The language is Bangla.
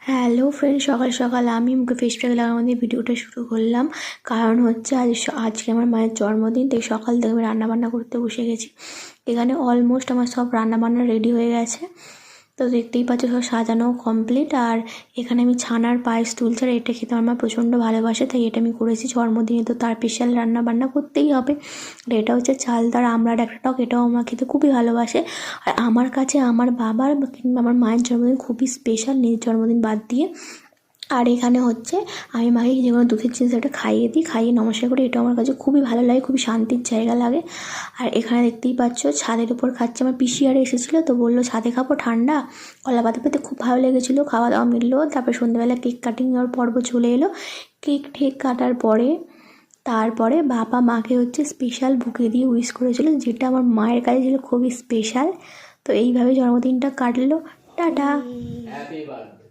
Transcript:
হ্যালো ফ্রেন্ড, সকাল সকাল আমি মুখে ফেস প্যাক লাগানোর মধ্যে ভিডিওটা শুরু করলাম। কারণ হচ্ছে আজকে আমার মায়ের জন্মদিন, তাই সকাল থেকে আমি রান্নাবান্না করতে বসে গেছি। এখানে অলমোস্ট আমার সব রান্নাবান্না রেডি হয়ে গেছে। তো দেখতেই পাচ্ছ সব সাজানো কমপ্লিট। আর এখানে আমি ছানার পায়েস তুলছি, আর এটা খেতে আমার মা প্রচণ্ড ভালোবাসে, তাই এটা আমি করেছি জন্মদিনে, তো তার স্পেশাল রান্না বান্না করতেই হবে। আর এটা হচ্ছে চালতার আমড়ার একটা টক, এটাও আমার খেতে খুবই ভালোবাসে। আর আমার কাছে আমার বাবার কিংবা আমার মায়ের জন্মদিন খুবই স্পেশাল, নিজের জন্মদিন বাদ দিয়ে। আর এখানে হচ্ছে আমি মাকে যে কোনো দুধের জিনিস একটা খাইয়ে দিই, খাইয়ে নমস্কার করি, এটা আমার কাছে খুবই ভালো লাগে, খুবই শান্তির জায়গা লাগে। আর এখানে দেখতেই পাচ্ছ ছাদের উপর খাচ্ছে, আমার পিসি আর এসেছিলো, তো বললো ছাদে খাবো, ঠান্ডা কলা পাতা পেতে খুব ভালো লেগেছিলো, খাওয়া দাওয়া মিললো। তারপরে সন্ধ্যেবেলা কেক কাটিং এর পর্ব চলে এলো। কেক ঠেক কাটার পরে তারপরে বাবা মাকে হচ্ছে স্পেশাল বুকে দিয়ে উইশ করেছিল, যেটা আমার মায়ের কাছে ছিল খুবই স্পেশাল। তো এইভাবে জন্মদিনটা কাটলো। টাটা।